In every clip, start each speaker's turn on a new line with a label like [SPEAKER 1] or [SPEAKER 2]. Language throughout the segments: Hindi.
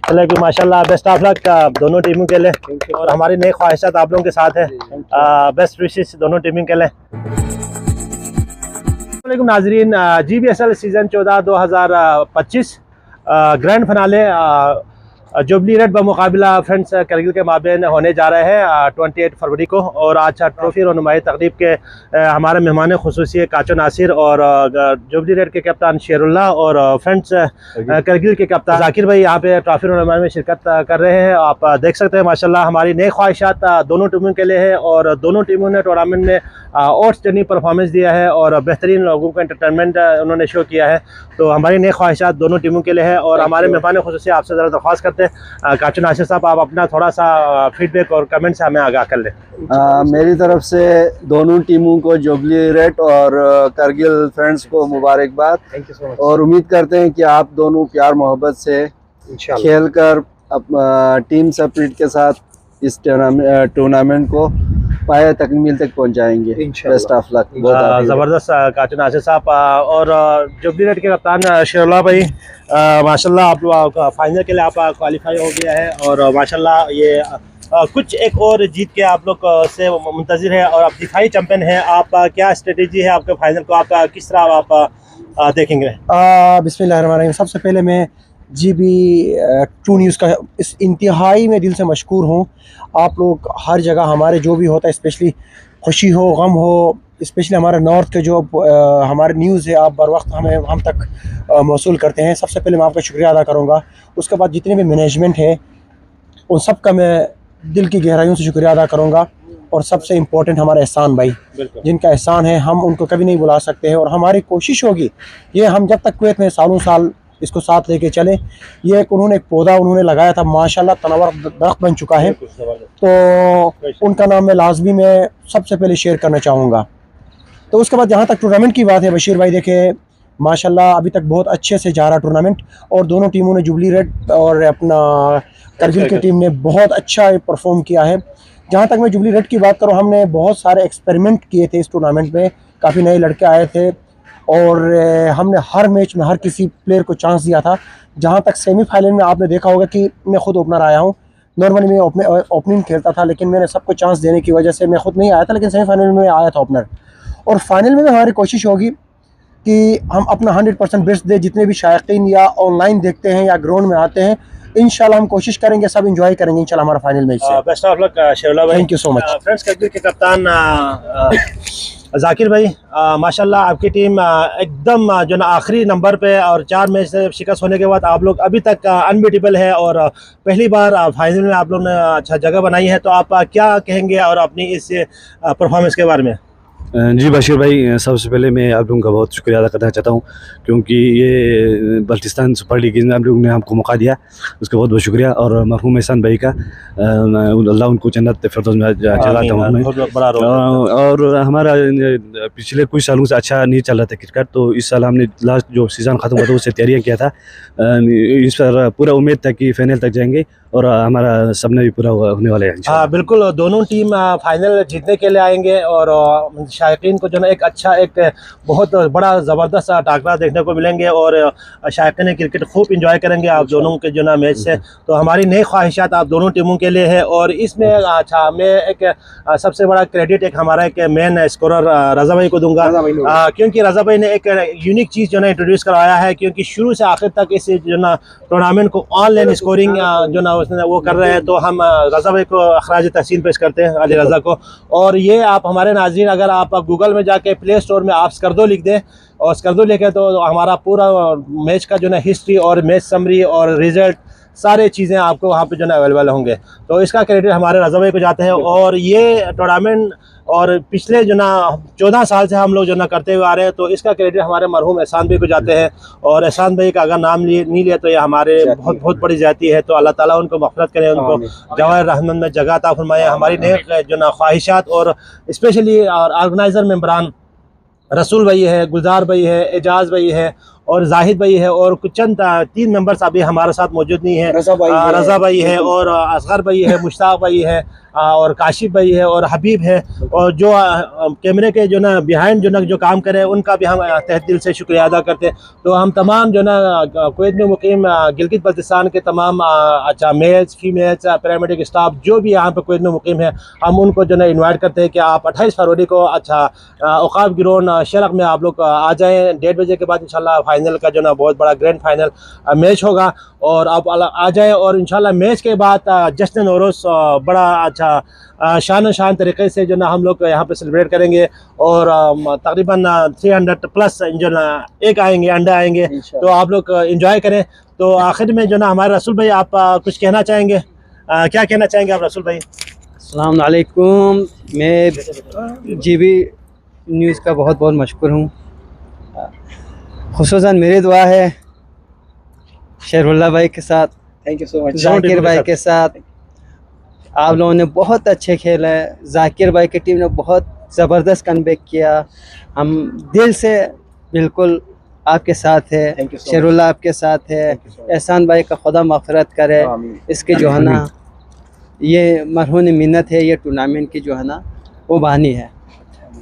[SPEAKER 1] चले कि माशाल्लाह बेस्ट ऑफ लक दोनों टीमों के लिए और हमारी नई ख्वाहिशात आप लोगों के साथ है। बेस्ट विशेस दोनों टीमों के लिए। वालेकुम नाजरीन, GBSL season 14 2025 grand finale Jubilee Red बमुकाबला फ्रेंड्स करगिल के माबेन होने जा रहे हैं 28 फरवरी को। और आज ट्रॉफी रनुमाई तकरीब के हमारे मेहमान खुसूसी काचो नासिर और जुबली रेड के कप्तान शेरुल्लाह और फ्रेंड्स करगिल के कप्तान जाकिर भाई यहाँ पे ट्रॉफी रनुमाई में शिरकत कर रहे हैं। आप देख सकते हैं माशाल्लाह हमारी नई ख्वाहिशात दोनों टीमों के लिए है और दोनों टीमों ने टूर्नामेंट में आउटस्टैंडिंग परफॉर्मेंस दिया है और बेहतरीन लोगों को एंटरटेनमेंट उन्होंने शो किया है। तो हमारी नई ख्वाहिशात दोनों टीमों के लिए है और हमारे मेहमान खुसूसी आपसे ज़रा दरख्वास्त करते हैं काचो नासिर साहब, आप अपना थोड़ा सा फीडबैक और कमेंट से हमें आगाह कर लें।
[SPEAKER 2] मेरी तरफ से दोनों टीमों को जुबली रेड और करगिल फ्रेंड्स को मुबारकबाद।
[SPEAKER 1] Thank you so much.
[SPEAKER 2] और उम्मीद करते हैं कि आप दोनों प्यार मोहब्बत से खेलकर टीम स्पिरिट के साथ इस टूर्नामेंट को पाया तकमील तक पहुंचाएंगे। Best of luck.
[SPEAKER 1] ज़बरदस्त काचो नासिर साहब और जुबली रेड के कप्तान शेरुल्लाह भाई, माशाल्लाह आप फाइनल के लिए आप क्वालिफाई हो गया है और माशाल्लाह ये कुछ एक और जीत के आप लोग से मुंतज़िर है और आप दिफाई चैंपियन है। आप क्या स्ट्रेटेजी है आपके फाइनल को, आप किस तरह आप देखेंगे?
[SPEAKER 3] बिस्मिल्लाहिर्रहमानिर्रहीम। सबसे पहले मैं GB2 न्यूज़ का इस इंतहाई में दिल से मशकूर हूँ। आप लोग हर जगह हमारे जो भी होता है, स्पेशली खुशी हो गम हो, स्पेशली हमारे नॉर्थ के जो हमारे न्यूज़ है आप बर वक्त हम तक मौसूल करते हैं। सबसे पहले मैं आपका शुक्रिया अदा करूँगा। उसके बाद जितने भी मैनेजमेंट है उन सब का मैं दिल की गहराइयों से शुक्रिया अदा करूँगा। और सबसे इम्पोर्टेंट हमारे एहसान भाई, जिनका एहसान है हम उनको कभी नहीं भुला सकते हैं। और हमारी कोशिश होगी ये हम जब तक कुवैत में सालों साल इसको साथ लेके चले। ये उन्होंने एक पौधा उन्होंने लगाया था, माशाल्लाह तनावर दरख्त बन चुका है। तो उनका नाम मैं लाजमी में सबसे पहले शेयर करना चाहूँगा। तो उसके बाद जहाँ तक टूर्नामेंट की बात है बशीर भाई, देखे माशाल्लाह अभी तक बहुत अच्छे से जा रहा टूर्नामेंट और दोनों टीमों ने जुबली रेड और अपना करगिल की टीम ने बहुत अच्छा परफॉर्म किया है। जहाँ तक मैं जुबली रेड की बात करूँ, हमने बहुत सारे एक्सपेरिमेंट किए थे इस टूर्नामेंट में, काफ़ी नए लड़के आए थे और हमने हर मैच में हर किसी प्लेयर को चांस दिया था। जहाँ तक सेमीफाइनल में आपने देखा होगा कि मैं खुद ओपनर आया हूँ। नॉर्मली मैं ओपनिंग खेलता था लेकिन मैंने सबको चांस देने की वजह से मैं खुद नहीं आया था, लेकिन सेमीफाइनल में आया था ओपनर। और फाइनल में हमारी कोशिश होगी कि हम अपना 100% बेस्ट दें। जितने भी शायकीन या ऑनलाइन देखते हैं या ग्राउंड में आते हैं, इंशाल्लाह हम कोशिश करेंगे, सब एंजॉय करेंगे इंशाल्लाह हमारा फाइनल मैच से।
[SPEAKER 1] बेस्ट ऑफ लक शेरुल्लाह भाई।
[SPEAKER 3] Thank you so much.
[SPEAKER 1] Friends Kargil के कप्तान जाकिर भाई, माशाल्लाह आपकी टीम एकदम जो ना आखिरी नंबर पे और 4 मैच से शिकस्त होने के बाद आप लोग अभी तक अनबीटेबल है और पहली बार फाइनल में आप लोग ने अच्छा जगह बनाई है। तो आप क्या कहेंगे और अपनी इस परफॉर्मेंस के बारे में?
[SPEAKER 4] जी बशीर भाई, सबसे पहले मैं आप लोगों का बहुत शुक्रिया अदा करना चाहता हूँ क्योंकि ये बल्टिस्तान सुपर लीग में आप लोगों ने हमको मौका दिया, उसका बहुत बहुत शुक्रिया। और मरहूम एहसान भाई का अल्लाह उनको जन्नत फिरदौस में जलाता हूँ मैं। और हमारा पिछले कुछ सालों से अच्छा नहीं चल रहा था क्रिकेट, तो इस साल हमने लास्ट जो सीज़न ख़त्म हुआ था उससे तैयारियाँ किया था। इस पर पूरा उम्मीद था कि फाइनल तक जाएंगे और हमारा सपना भी पूरा होने वाला है।
[SPEAKER 1] हाँ बिल्कुल, दोनों टीम फाइनल जीतने के लिए आएंगे और शायकीन को जो है एक अच्छा एक बहुत बड़ा ज़बरदस्त टाकरा देखने को मिलेंगे और शायकीन क्रिकेट खूब इंजॉय करेंगे आप दोनों के जो ना मैच से। तो हमारी नई ख्वाहिशात आप दोनों टीमों के लिए है और इसमें अच्छा मैं एक सबसे बड़ा क्रेडिट एक हमारा एक मेन स्कोरर रज़ा भाई को दूंगा, क्योंकि रज़ा भाई ने एक यूनिक चीज़ जो ना इंट्रोड्यूस करवाया है। क्योंकि शुरू से आखिर तक इस जो ना टूर्नामेंट को ऑनलाइन स्कोरिंग जो ना उसने वो कर रहे हैं, तो हम रज़ा भाई को अखराज तहसीन पेश करते हैं, अली रज़ा को। और ये आप हमारे नाज़रीन अगर आप गूगल में जाके प्ले स्टोर में आप स्कर्दो लिख दें और स्कर्दो लिखे तो हमारा पूरा मैच का जो ना हिस्ट्री और मैच समरी और रिजल्ट सारे चीज़ें आपको वहाँ पे जो ना अवेलेबल होंगे। तो इसका क्रेडिट हमारे रज़ा भाई को जाते हैं। और ये टूर्नामेंट और पिछले जो ना 14 साल से हम लोग जो ना करते हुए आ रहे हैं, तो इसका क्रेडिट हमारे मरहूम एहसान भाई को जाते हैं। और एहसान भाई का अगर नाम नहीं लिया तो ये हमारे बहुत बड़ी ज़्यादती है। तो अल्लाह ताला उनको मग़फ़िरत करे, उनको जवाहिर रहमत में जगह अता फरमाए। हमारी नेक जो ना ख्वाहिशात और स्पेशली ऑर्गेनाइज़र मेंबरान रसूल भाई है, गुलजार भाई है, एजाज़ भाई है और जाहिद भाई है, और कुछ चंद 3 मेंबर्स अभी हमारे साथ मौजूद नहीं है। रज़ा भाई है और असगर भाई है, मुश्ताक भाई है और काशिफ भाई है और हबीब है, और जो कैमरे के जो ना बिहाइंड जो काम करे उनका भी हम तहे दिल से शुक्रिया अदा करते हैं। तो हम तमाम जो ना कुवैत में मुकीम गिलगित बल्तिस्तान के तमाम अच्छा मेल्स फीमेल्स पैरामेडिक स्टाफ जो भी यहाँ पे कुवैत में मुकीम है, हम उनको जो ना इन्वाइट करते हैं कि आप 28 फरवरी को अच्छा औकाफ गिरोन शरक में आप लोग आ जाएँ। 1:30 बजे के बाद इंशाल्लाह फाइनल का जो ना बहुत बड़ा ग्रैंड फाइनल मैच होगा, और आप आ जाएँ। और इंशाल्लाह मैच के बाद जश्न नौरोज़ बड़ा अच्छा शान तरीके से जो ना हम लोग यहाँ पे सेलिब्रेट करेंगे, और तकरीबन 300 प्लस जो ना एक आएंगे अंडे आएंगे, तो आप लोग एंजॉय करें। तो आखिर में जो ना हमारे रसूल भाई आप कुछ कहना चाहेंगे, क्या कहना चाहेंगे आप रसूल भाई?
[SPEAKER 5] अस्सलाम वालेकुम। मैं जीबी न्यूज़ का बहुत बहुत मशकूर हूँ। खुसूसन मेरी दुआ है शेरुल्लाह भाई के साथ,
[SPEAKER 3] thank you so much,
[SPEAKER 5] Zakir भाई के साथ। आप लोगों ने बहुत अच्छे खेला है, जाकिर भाई की टीम ने बहुत ज़बरदस्त कमबैक किया। हम दिल से बिल्कुल आपके साथ है, शेरुल्लाह आपके साथ है। एहसान भाई का खुदा मग़फ़िरत करे, इसके जो है ना ये मरहून मिन्नत है, ये टूर्नामेंट की जो है ना वो बानी है।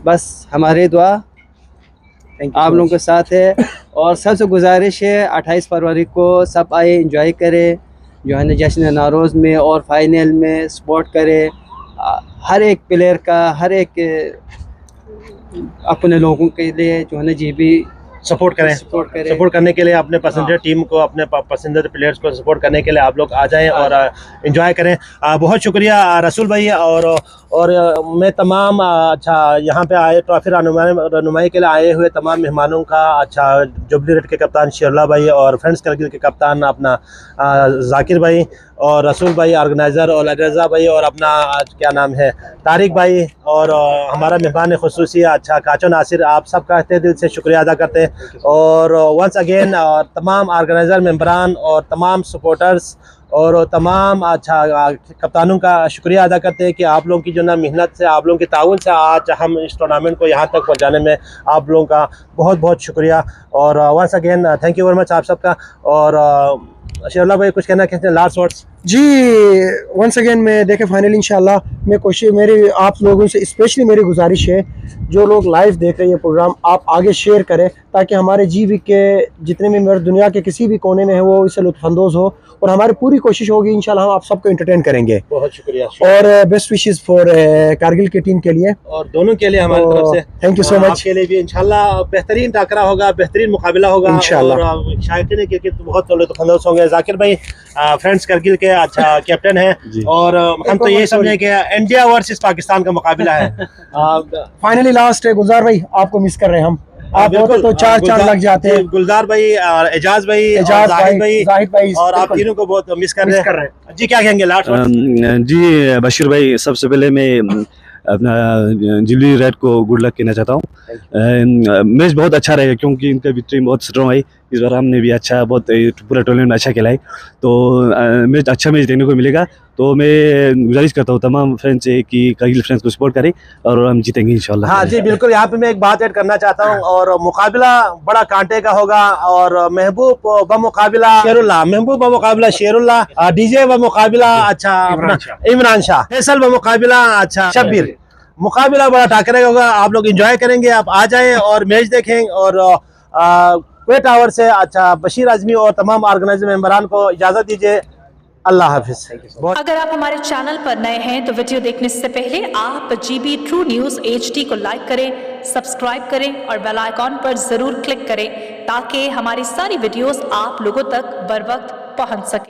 [SPEAKER 5] बस हमारी दुआ आप लोगों के साथ है, और सबसे गुजारिश है 28 फरवरी को सब आए एंजॉय करें जो है ना जश्न नौरोज़ में, और फाइनल में सपोर्ट करें हर एक प्लेयर का, हर एक अपने लोगों के लिए जो है ना जीबी
[SPEAKER 1] सपोर्ट करें। सपोर्ट करने के लिए अपने पसंदीदा टीम को, अपने पसंदीदा प्लेयर्स को सपोर्ट करने के लिए आप लोग आ जाएं और एंजॉय करें। बहुत शुक्रिया रसूल भाई, और मैं तमाम अच्छा यहाँ पे आए ट्रॉफी रहनुमाई के लिए आए हुए तमाम मेहमानों का, अच्छा जुबली रेड के कप्तान शेरुल्लाह भाई और फ्रेंड्स करगिल के कप्तान अपना जाकिर भाई और रसूल भाई ऑर्गेनाइज़र, और रज़ा भाई, और अपना क्या नाम है तारिक भाई, और हमारा मेहमान खुसूसी अच्छा काचो नासिर, आप सबका तहे दिल से शुक्रिया अदा करते हैं। और वंस अगेन तमाम ऑर्गेनाइज़र मेंबरान और तमाम सपोर्टर्स और तमाम अच्छा कप्तानों का शुक्रिया अदा करते हैं कि आप लोगों की जो ना मेहनत से, आप लोगों के ताउन से आज हम इस टूर्नामेंट को यहाँ तक पहुँचाने में आप लोगों का बहुत बहुत शुक्रिया। और once again thank you very much आप सबका। और शेरुल्लाह भाई कुछ कहना चाहते हैं, लास्ट वर्ड्स?
[SPEAKER 3] जी वंस अगेन मैं देखें फाइनल इंशाल्लाह मैं कोशिश, मेरी आप लोगों से स्पेशली मेरी गुजारिश है जो लोग लाइव देख रहे हैं ये प्रोग्राम, आप आगे शेयर करें ताकि हमारे जीबी के जितने भी मेरे दुनिया के किसी भी कोने में है वो इससे लुत्फानंदोज़ हो, और हमारी पूरी कोशिश होगी इंशाल्लाह हम आप सबको एंटरटेन करेंगे।
[SPEAKER 1] बहुत शुक्रिया,
[SPEAKER 3] और बेस्ट विशेस फॉर कारगिल की टीम के लिए
[SPEAKER 1] और दोनों के लिए हमारी तरफ से
[SPEAKER 3] थैंक यू सो मच।
[SPEAKER 1] आपके लिए भी इंशाल्लाह बेहतरीन टाकरा होगा, बेहतरीन मुकाबला होगा इंशाल्लाह, और शायकीन क्रिकेट बहुत लुत्फानंदोज होंगे। जाकिर भाई फ्रेंड्स करगिल के अच्छा कैप्टन है, और हम तो ये समझे कि इंडिया वर्सेस पाकिस्तान का मुकाबला है।
[SPEAKER 3] फाइनली लास्ट है, गुलजार भाई आपको मिस कर रहे हैं हम, आप होते तो चार लग जाते हैं।
[SPEAKER 1] गुलजार भाई, एजाज भाई, जाहिद भाई और आप तीनों को बहुत मिस कर रहे हैं। जी क्या कहेंगे लास्ट?
[SPEAKER 4] जी बशीर भाई, सबसे पहले मैं अपना जिली रेड को गुड लक कहना चाहता हूँ। मैच बहुत अच्छा रहेगा क्योंकि इनका भी टीम बहुत स्ट्रॉन्ग है। इस बार हमने भी अच्छा बहुत पूरा टूर्नामेंट अच्छा खेला है, तो मैच अच्छा मैच देखने को मिलेगा। तो मैं गुजारिश करता हूँ तमाम फ्रेंड्स से कि करगिल फ्रेंड्स को सपोर्ट करें और हम जीतेंगे इंशाल्लाह।
[SPEAKER 1] हाँ जी बिल्कुल, यहाँ पे मैं एक बात ऐड करना चाहता हूँ, और मुकाबला बड़ा कांटे का होगा, और महबूब व मुकाबला शेरुल्लाह, महबूब व मुकाबला शेरुल्लाह, डीजे व मुकाबला अच्छा इमरान शाह, फैसल व मुकाबला अच्छा शब्बीर। मुकाबला बड़ा टाकरे का होगा, आप लोग एंजॉय करेंगे, आप आ जाएं और मैच देखें। और कुवैत टावर से अच्छा बशीर आजमी और तमाम ऑर्गेनाइजर मेंबरान को इजाज़त दीजिए। अल्लाह हाफिज।
[SPEAKER 6] अगर आप हमारे चैनल पर नए हैं तो वीडियो देखने से पहले आप जीबी ट्रू न्यूज़ HD को लाइक करें, सब्सक्राइब करें और बेल आइकॉन पर ज़रूर क्लिक करें ताकि हमारी सारी वीडियोस आप लोगों तक बर वक्त पहुंच सके।